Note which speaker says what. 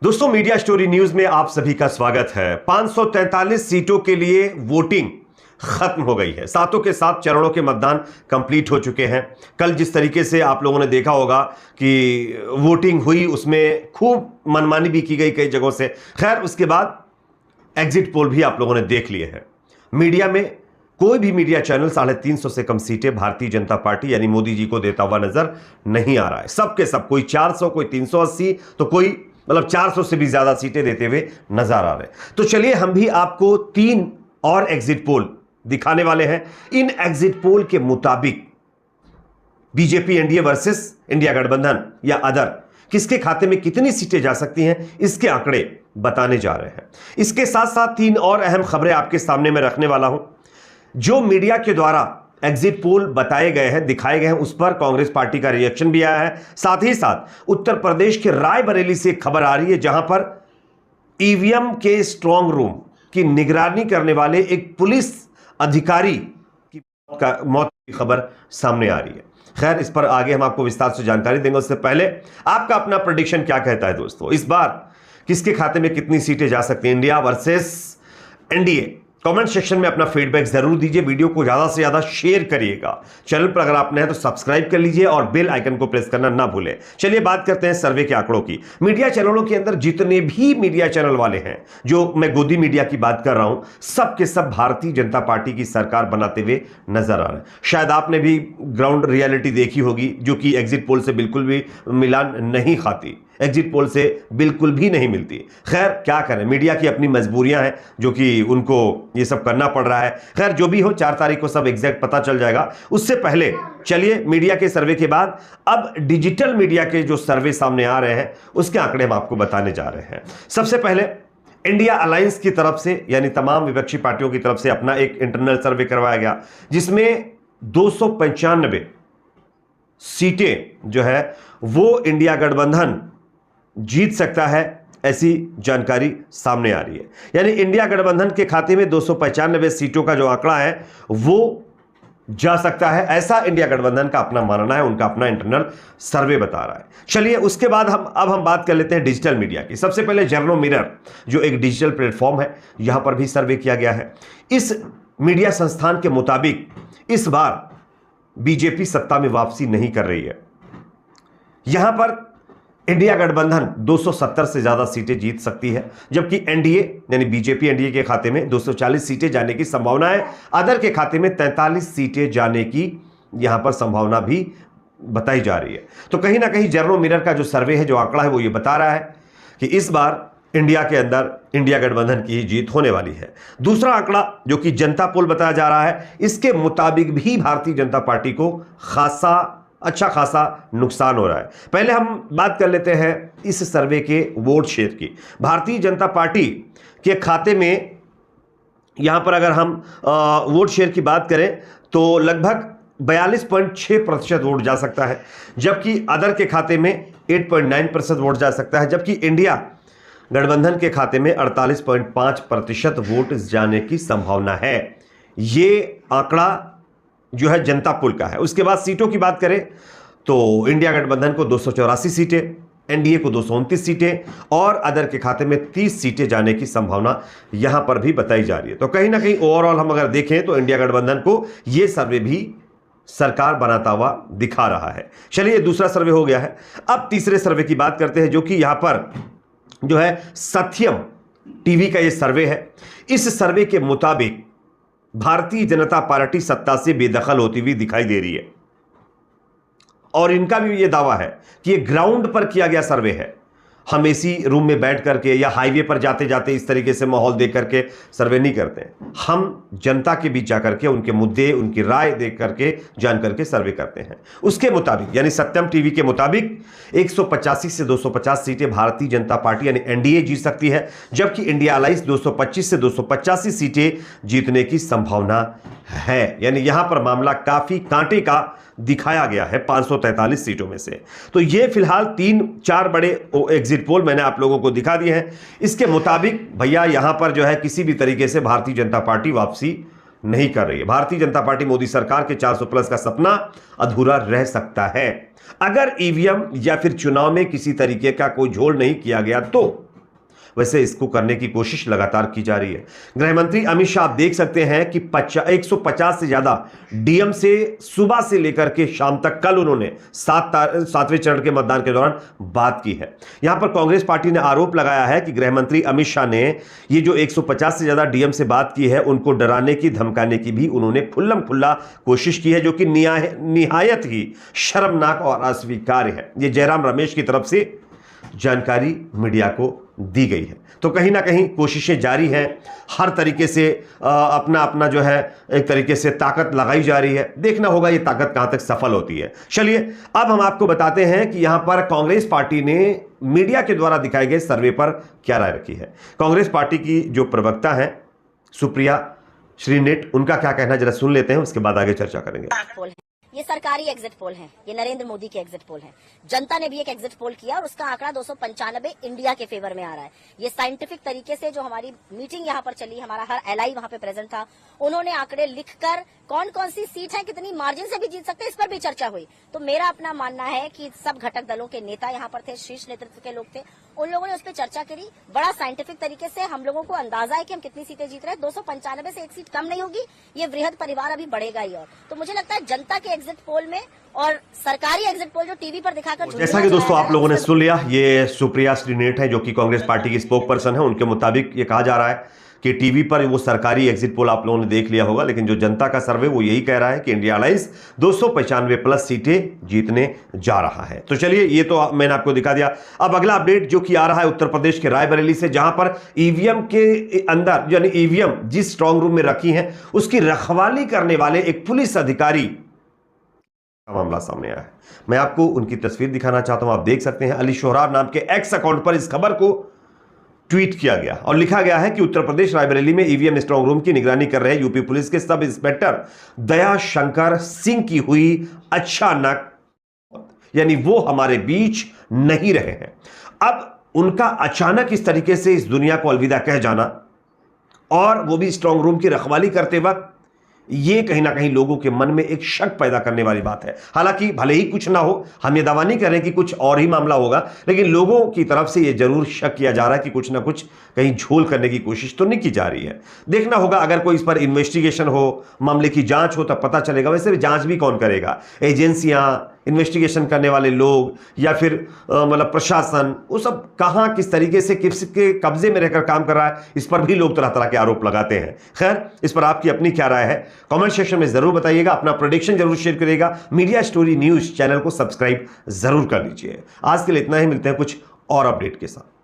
Speaker 1: दोस्तों, media story news में आप सभी का स्वागत है। 543 सीटों के लिए वोटिंग खत्म हो गई है। सातों के सात चरणों के मतदान कंप्लीट हो चुके हैं। कल जिस तरीके से आप लोगों ने देखा होगा कि वोटिंग हुई, उसमें खूब मनमानी भी की गई कई जगहों से। खैर, उसके बाद एग्जिट पोल भी आप लोगों ने देख लिए हैं। मीडिया में कोई भी मीडिया चैनल 350 से कम सीटें भारतीय जनता पार्टी यानी मोदी जी को देता हुआ नजर नहीं आ रहा है। सबके सब, कोई 400, कोई 380, तो कोई 400 से भी ज्यादा सीटें देते हुए नजर आ रहे हैं। तो चलिए हम भी आपको 3 और एग्जिट पोल दिखाने वाले हैं। इन एग्जिट पोल के मुताबिक बीजेपी एनडीए वर्सेस इंडिया गठबंधन या अदर, किसके खाते में कितनी सीटें जा सकती हैं, इसके आंकड़े बताने जा रहे हैं। इसके साथ साथ 3 और अहम खबरें आपके सामने मैं रखने वाला हूं। जो मीडिया के द्वारा एग्जिट पोल बताए गए हैं, दिखाए गए हैं, उस पर कांग्रेस पार्टी का रिएक्शन भी आया है। साथ ही साथ उत्तर प्रदेश के रायबरेली से एक खबर आ रही है, जहां पर ईवीएम के स्ट्रांग रूम की निगरानी करने वाले एक पुलिस अधिकारी की मौत की खबर सामने आ रही है। खैर, इस पर आगे हम आपको विस्तार से जानकारी देंगे। उससे पहले आपका अपना प्रेडिक्शन क्या कहता है दोस्तों? इस बार किसके खाते में कितनी सीटें जा सकती हैं, India versus NDA? Comment section में अपना फीडबैक जरूर दीजिए। वीडियो को ज्यादा से ज्यादा शेयर करिएगा। चैनल पर अगर आप नए हैं तो सब्सक्राइब कर लीजिए और बेल आइकन को प्रेस करना ना भूलें। चलिए बात करते हैं सर्वे के आंकड़ों की। मीडिया चैनलों के अंदर जितने भी मीडिया चैनल वाले हैं, जो मैं गोदी मीडिया की बात कर रहा हूं, सब के सब भारतीय जनता पार्टी की सरकार बनाते हुए नजर आ रहे हैं। शायद आपने भी ग्राउंड रियलिटी देखी होगी, जो कि एग्जिट पोल से बिल्कुल भी मिलान नहीं खाती, एग्जिट पोल से बिल्कुल भी नहीं मिलती। खैर, क्या करें, मीडिया की अपनी मजबूरियां हैं जो कि उनको ये सब करना पड़ रहा है। खैर, जो भी हो, 4 तारीख को सब एग्जैक्ट पता चल जाएगा। उससे पहले चलिए मीडिया के सर्वे के बाद अब डिजिटल मीडिया के जो सर्वे सामने आ रहे हैं, उसके आंकड़े हम आपको बताने जा रहे हैं। सबसे पहले इंडिया अलायंस की तरफ से, यानी तमाम विपक्षी पार्टियों की तरफ से अपना एक इंटरनल सर्वे करवाया गया, जिसमें 295 सीटें जो है वो इंडिया गठबंधन जीत सकता है, ऐसी जानकारी सामने आ रही है। यानी इंडिया गठबंधन के खाते में 295 सीटों का जो आंकड़ा है वो जा सकता है, ऐसा इंडिया गठबंधन का अपना मानना है। उनका अपना इंटरनल सर्वे बता रहा है। चलिए उसके बाद हम बात कर लेते हैं डिजिटल मीडिया की। सबसे पहले जर्नो मिरर, जो एक डिजिटल प्लेटफॉर्म है, यहां पर भी सर्वे किया गया है। इस मीडिया संस्थान के मुताबिक इस बार बीजेपी सत्ता में वापसी नहीं कर रही है। यहां पर इंडिया गठबंधन 270 से ज्यादा सीटें जीत सकती है, जबकि एनडीए यानी बीजेपी एनडीए के खाते में 240 सीटें जाने की संभावना है। अदर के खाते में 43 सीटें जाने की यहां पर संभावना भी बताई जा रही है। तो कहीं ना कहीं जर्नो मिरर का जो सर्वे है, जो आंकड़ा है, वो ये बता रहा है कि इस बार इंडिया के अंदर इंडिया गठबंधन की ही जीत होने वाली है। दूसरा आंकड़ा जो कि जनता पोल बताया जा रहा है, इसके मुताबिक भी भारतीय जनता पार्टी को अच्छा खासा नुकसान हो रहा है। पहले हम बात कर लेते हैं इस सर्वे के वोट शेयर की। भारतीय जनता पार्टी के खाते में यहां पर अगर हम वोट शेयर की बात करें तो लगभग 42.6% वोट जा सकता है, जबकि अदर के खाते में 8.9% वोट जा सकता है, जबकि इंडिया गठबंधन के खाते में 48.5% वोट जाने की संभावना है। ये आंकड़ा जो है जनता पोल का है। उसके बाद सीटों की बात करें तो इंडिया गठबंधन को 284 सीटें, एनडीए को 229 सीटें और अदर के खाते में 30 सीटें जाने की संभावना यहां पर भी बताई जा रही है। तो कहीं ना कहीं ओवरऑल हम अगर देखें तो इंडिया गठबंधन को यह सर्वे भी सरकार बनाता हुआ दिखा रहा है। चलिए, दूसरा सर्वे हो गया है। अब तीसरे सर्वे की बात करते हैं, जो कि यहां पर जो है सत्यम टीवी का यह सर्वे है। इस सर्वे के मुताबिक भारतीय जनता पार्टी सत्ता से बेदखल होती हुई दिखाई दे रही है, और इनका भी यह दावा है कि यह ग्राउंड पर किया गया सर्वे है। हम एसी रूम में बैठ करके या हाईवे पर जाते जाते इस तरीके से माहौल देख करके सर्वे नहीं करते। हम जनता के बीच जाकर के उनके मुद्दे, उनकी राय देख करके, जान करके सर्वे करते हैं। उसके मुताबिक, यानी सत्यम टीवी के मुताबिक 185 से 250 सीटें भारतीय जनता पार्टी यानी एनडीए जीत सकती है, जबकि इंडिया अलायंस 225 से 285 सीटें जीतने की संभावना है। यानी यहां पर मामला काफी कांटे का दिखाया गया है 543 सीटों में से। तो ये फिलहाल 3-4 बड़े एग्जिट पोल मैंने आप लोगों को दिखा दिए हैं। इसके मुताबिक भैया यहां पर जो है किसी भी तरीके से भारतीय जनता पार्टी वापसी नहीं कर रही है। भारतीय जनता पार्टी मोदी सरकार के 400 प्लस का सपना अधूरा रह सकता है अगर ईवीएम या फिर चुनाव में किसी तरीके का कोई झोल नहीं किया गया तो। वैसे इसको करने की कोशिश लगातार की जा रही है। गृह मंत्री अमित शाह आप देख सकते हैं कि 150 से ज्यादा डीएम से सुबह से लेकर के शाम तक कल उन्होंने 7वें चरण के मतदान के दौरान बात की है। यहां पर कांग्रेस पार्टी ने आरोप लगाया है कि गृह मंत्री अमित शाह ने ये जो 150 से ज्यादा डीएम से बात की है उनको डराने की धमकाने की भी उन्होंने खुल्लम खुल्ला कोशिश की है, जो कि निहायत ही शर्मनाक और अस्वीकार्य है। यह जयराम रमेश की तरफ से जानकारी मीडिया को दी गई है। तो कहीं ना कहीं कोशिशें जारी हैं, हर तरीके से अपना अपना जो है एक तरीके से ताकत लगाई जा रही है। देखना होगा ये ताकत कहां तक सफल होती है। चलिए अब हम आपको बताते हैं कि यहां पर कांग्रेस पार्टी ने मीडिया के द्वारा दिखाए गए सर्वे पर क्या राय रखी है। कांग्रेस पार्टी की जो प्रवक्ता है सुप्रिया श्रीनेट, उनका क्या कहना जरा सुन लेते हैं, उसके बाद आगे चर्चा करेंगे।
Speaker 2: ये सरकारी एग्जिट पोल है, ये नरेंद्र मोदी के एग्जिट पोल है। जनता ने भी एक एग्जिट पोल किया और उसका आंकड़ा 295 इंडिया के फेवर में आ रहा है। ये साइंटिफिक तरीके से जो हमारी मीटिंग यहाँ पर चली, हमारा हर एलआई वहां पे प्रेजेंट था, उन्होंने आंकड़े लिखकर कौन कौन सी सीट है, कितनी मार्जिन से भी जीत सकते हैं, इस पर भी चर्चा हुई। तो मेरा अपना मानना है कि सब घटक दलों के नेता यहाँ पर थे, शीर्ष नेतृत्व के लोग थे, उन लोगों ने उस पर चर्चा करी। बड़ा साइंटिफिक तरीके से हम लोगों को अंदाजा है कि हम कितनी सीटें जीत रहे हैं। 295 से एक सीट कम नहीं होगी, ये वृहद परिवार अभी बढ़ेगा ही। और तो मुझे लगता है जनता के एग्जिट पोल में और सरकारी एग्जिट पोल जो टीवी पर दिखाकर,
Speaker 1: जैसा कि दोस्तों आप लोगों ने सुन लिया, ये सुप्रिया श्रीनेट है जो कि कांग्रेस पार्टी की स्पोक पर्सन है। उनके मुताबिक ये कहा जा रहा है कि टीवी पर वो सरकारी एग्जिट पोल आप लोगों ने देख लिया होगा, लेकिन जो जनता का सर्वे वो यही कह रहा है कि इंडिया अलायंस 295 प्लस सीटें जीतने जा रहा है। तो चलिए ये तो मैंने आपको दिखा दिया। अब अगला अपडेट जो कि आ रहा है उत्तर प्रदेश के रायबरेली से, जहां पर ईवीएम के अंदर यानी ईवीएम जिस स्ट्रांग रूम में रखी है उसकी रखवाली करने वाले एक पुलिस अधिकारी का मामला सामने आया है। मैं आपको उनकी तस्वीर दिखाना चाहता हूं, आप देख सकते हैं। अली शोहराब नाम के एक्स अकाउंट पर इस खबर को ट्वीट किया गया और लिखा गया है कि उत्तर प्रदेश रायबरेली में ईवीएम स्ट्रांग रूम की निगरानी कर रहे यूपी पुलिस के सब इंस्पेक्टर दया शंकर सिंह की हुई अचानक, यानी वो हमारे बीच नहीं रहे हैं। अब उनका अचानक इस तरीके से इस दुनिया को अलविदा कह जाना और वो भी स्ट्रांग रूम की रखवाली करते वक्त, ये कहीं ना कहीं लोगों के मन में एक शक पैदा करने वाली बात है। हालांकि भले ही कुछ ना हो, हम ये दावा नहीं कर रहे कि कुछ और ही मामला होगा, लेकिन लोगों की तरफ से ये जरूर शक किया जा रहा है कि कुछ ना कुछ कहीं झोल करने की कोशिश तो नहीं की जा रही है। देखना होगा, अगर कोई इस पर इन्वेस्टिगेशन हो, मामले की जांच हो, तब पता चलेगा। वैसे भी जांच भी कौन करेगा? एजेंसियां, इन्वेस्टिगेशन करने वाले लोग या फिर मतलब प्रशासन, वो सब कहां किस तरीके से किसके कब्जे में रहकर काम कर रहा है, इस पर भी लोग तरह तरह के आरोप लगाते हैं। खैर, इस पर आपकी अपनी क्या राय है कमेंट सेक्शन में जरूर बताइएगा, अपना प्रेडिक्शन जरूर शेयर करिएगा। मीडिया स्टोरी न्यूज चैनल को सब्सक्राइब जरूर कर लीजिए। आज के लिए इतना ही, मिलते हैं कुछ और अपडेट के साथ।